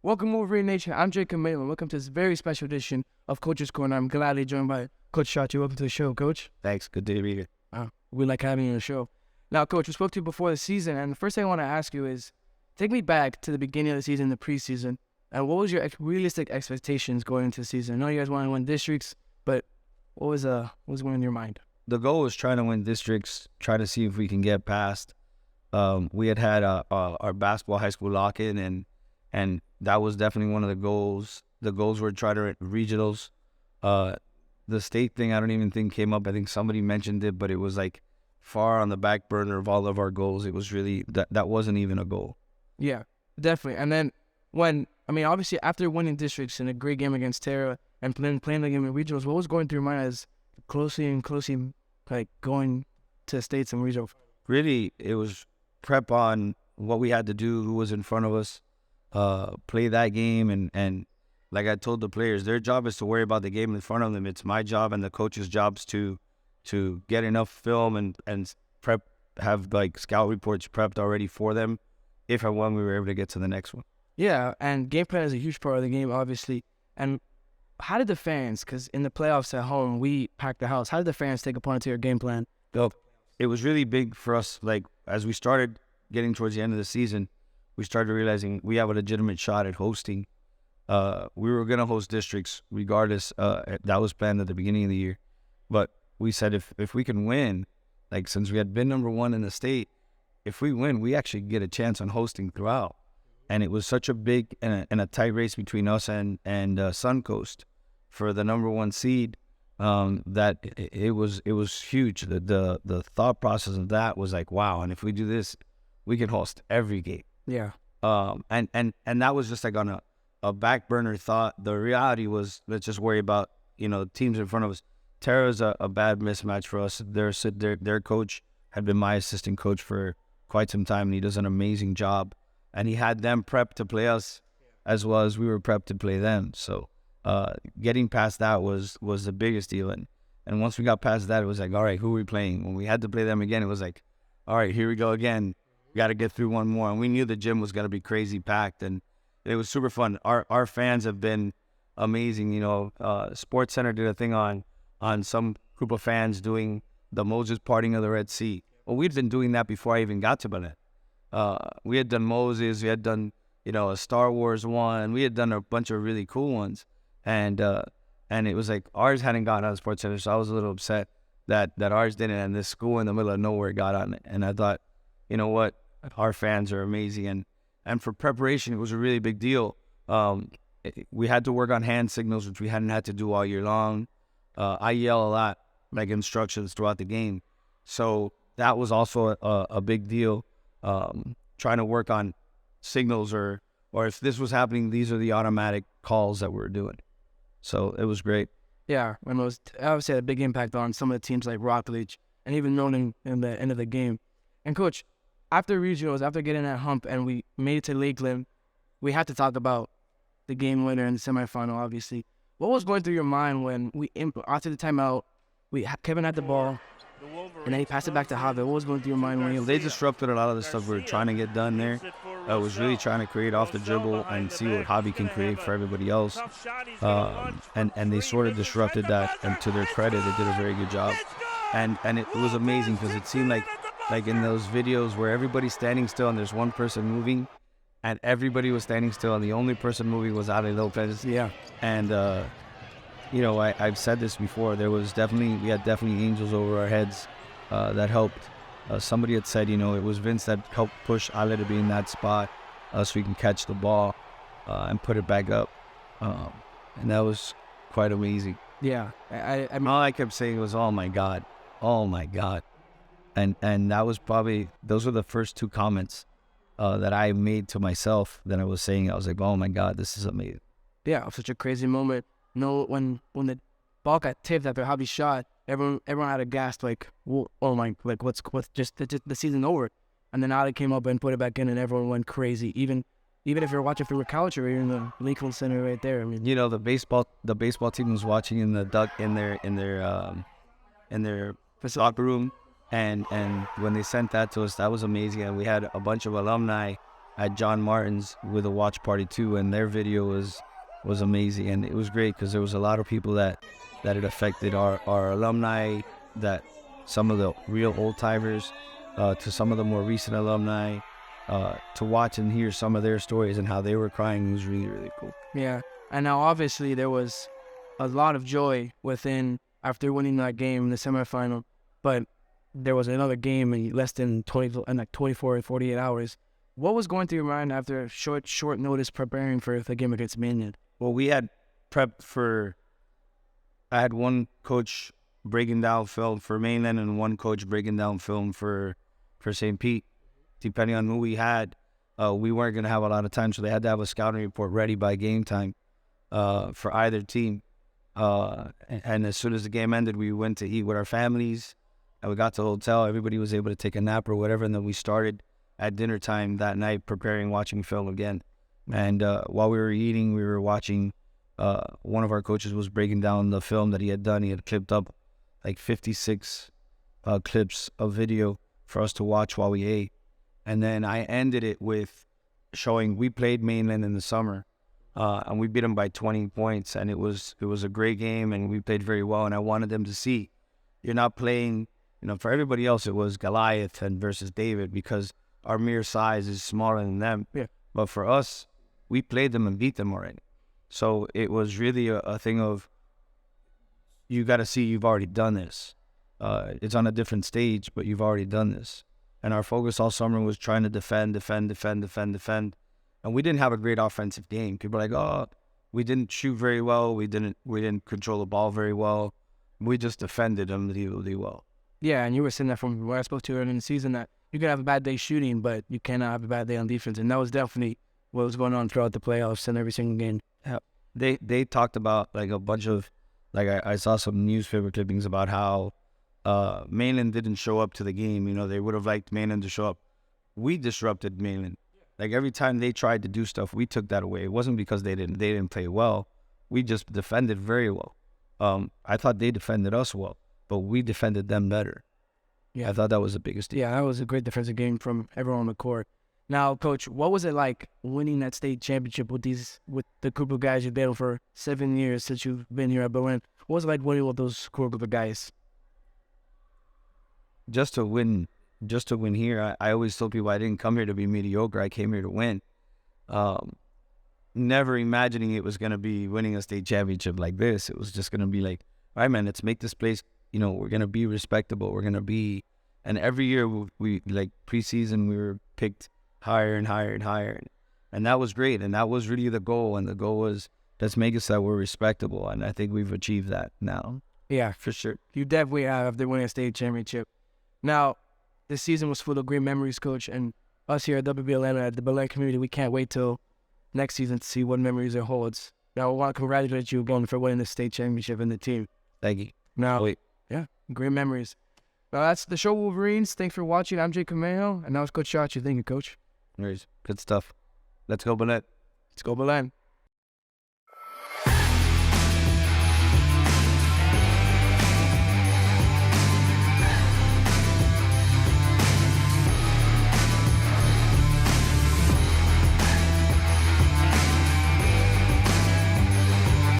Welcome, Wolverine Nation. I'm Jacob Malin. Welcome to this very special edition of Coach's Corner. I'm gladly joined by Coach Chachi. Welcome to the show, Coach. Thanks. Good to be here. We like having you on the show. Now, Coach, we spoke to you before the season, and the first thing I want to ask you is, take me back to the beginning of the season, the preseason, and what was your realistic expectations going into the season? I know you guys want to win districts, but what was going in your mind? The goal was trying to win districts, try to see if we can get past. We had our basketball high school lock-in, and that was definitely one of the goals. The goals were try to regionals. The state thing, I don't even think came up. I think somebody mentioned it, but it was like far on the back burner of all of our goals. It was really, that wasn't even a goal. Yeah, definitely. And then obviously after winning districts in a great game against Terra and playing the game in regionals, what was going through your mind as closely like going to states and regionals? Really, it was prep on what we had to do, who was in front of us, play that game, and like I told the players, their job is to worry about the game in front of them. It's my job and the coach's jobs to get enough film and prep, have like scout reports prepped already for them if and when we were able to get to the next one. Yeah, and game plan is a huge part of the game, obviously. And how did the fans, because in the playoffs at home, we packed the house, how did the fans take upon it to your game plan? So it was really big for us. Like, as we started getting towards the end of the season, we started realizing we have a legitimate shot at hosting. We were going to host districts regardless. That was planned at the beginning of the year. But we said if we can win, like since we had been number one in the state, if we win, we actually get a chance on hosting throughout. And it was such a big and a tight race between us and Suncoast for the number one seed that it was huge. The thought process of that was like, wow, and if we do this, we can host every game. Yeah. And that was just like on a back burner thought. The reality was, let's just worry about, teams in front of us. Terra's a bad mismatch for us. Their coach had been my assistant coach for quite some time, and he does an amazing job. And he had them prepped to play us as well as we were prepped to play them. So getting past that was the biggest deal. And once we got past that, it was like, all right, who are we playing? When we had to play them again, it was like, all right, here we go again. We got to get through one more. And we knew the gym was going to be crazy packed, and it was super fun. Our fans have been amazing. Sports Center did a thing on some group of fans doing the Moses parting of the Red Sea. Well, we'd been doing that before I even got to Belen. We had done Moses, we had done, a Star Wars one. We had done a bunch of really cool ones. And it was like ours hadn't gotten on the Sports Center, so I was a little upset that ours didn't, and this school in the middle of nowhere got on it. And I thought, you know what? Our fans are amazing. And for preparation, it was a really big deal. We had to work on hand signals, which we hadn't had to do all year long. I yell a lot, like instructions throughout the game. So that was also a big deal. Trying to work on signals or if this was happening, these are the automatic calls that we're doing. So it was great. Yeah, and it was obviously had a big impact on some of the teams like Rockledge and even Nolan in the end of the game. And Coach, after regionals, after getting that hump and we made it to Lakeland, we had to talk about the game winner in the semifinal, obviously. What was going through your mind when after the timeout, Kevin had the ball, and then he passed it back to Javier? What was going through your mind when they disrupted a lot of the stuff we were trying to get done there. I was really trying to create off the dribble and see what Javi can create for everybody else. And they sort of disrupted that, and to their credit, they did a very good job. And it was amazing because it seemed like in those videos where everybody's standing still and there's one person moving, and everybody was standing still and the only person moving was Ale Lopez. Yeah. And I've said this before. We had definitely angels over our heads that helped. Somebody had said, it was Vince that helped push Ale to be in that spot so he can catch the ball and put it back up. And that was quite amazing. Yeah. I mean, all I kept saying was, oh my God. And that was probably, those were the first two comments that I made to myself that I was saying. I was like, oh my God, this is amazing. Yeah, such a crazy moment. When the ball got tipped after Javi's shot, everyone had a gasp like, oh my, like what's just the season over. And then Ali came up and put it back in, and everyone went crazy. Even if you're watching through a couch or you're in the Lakeland Center right there. I mean, the baseball team was watching in their locker room, and when they sent that to us, that was amazing. And we had a bunch of alumni at John Martin's with a watch party too, and their video was amazing, and it was great because there was a lot of people that it affected, our alumni, that some of the real old timers, to some of the more recent alumni, to watch and hear some of their stories and how they were crying was really, really cool. Yeah. And now obviously there was a lot of joy after winning that game in the semifinal, but there was another game in less than 24 or 48 hours. What was going through your mind after short notice preparing for the game against Mainland? Well, we had prepped for. I had one coach breaking down film for Mainland and one coach breaking down film for St. Pete. Depending on who we had, we weren't going to have a lot of time, so they had to have a scouting report ready by game time for either team. And as soon as the game ended, we went to eat with our families, and we got to the hotel. Everybody was able to take a nap or whatever, and then we started at dinner time that night watching film again. And while we were eating, we were watching. One of our coaches was breaking down the film that he had done. He had clipped up like 56 clips of video for us to watch while we ate. And then I ended it with showing we played Mainland in the summer, and we beat them by 20 points. And it was a great game, and we played very well. And I wanted them to see, you're not playing, for everybody else it was Goliath and versus David because our mere size is smaller than them. Yeah. But for us, we played them and beat them already. So it was really a thing of, you got to see you've already done this. It's on a different stage, but you've already done this. And our focus all summer was trying to defend. And we didn't have a great offensive game. People are like, oh, we didn't shoot very well. We didn't control the ball very well. We just defended them really well. Yeah, and you were saying that from where I spoke to you earlier in the season, that you can have a bad day shooting, but you cannot have a bad day on defense. And that was definitely what was going on throughout the playoffs and every single game. Yeah. They talked about like a bunch of, like I saw some newspaper clippings about how Mainland didn't show up to the game. They would have liked Mainland to show up. We disrupted Mainland. Like every time they tried to do stuff, we took that away. It wasn't because they didn't play well. We just defended very well. I thought they defended us well, but we defended them better. Yeah, I thought that was the biggest deal. Yeah, that was a great defensive game from everyone on the court. Now, Coach, what was it like winning that state championship with the group of guys you've been with for 7 years since you've been here at Belen? What was it like winning with those core group of guys? Just to win here, I always told people I didn't come here to be mediocre. I came here to win. Never imagining it was going to be winning a state championship like this. It was just going to be like, all right, man, let's make this place, we're going to be respectable. We're going to be, and every year we like preseason, we were picked higher and higher and higher. And that was great. And that was really the goal. And the goal was, let's make it so that we're respectable. And I think we've achieved that now. Yeah, for sure. You definitely have after winning a state championship. Now, this season was full of great memories, Coach, and us here at WBLN, at the Belen community, we can't wait till next season to see what memories it holds. Now, I want to congratulate you again for winning the state championship and the team. Thank you. Now, yeah, great memories. Now, that's the show, Wolverines. Thanks for watching. I'm Jay Cameo, and that was Coach Chachi. Thank you, Coach. Good stuff. Let's go, Belen. Let's go, Belen.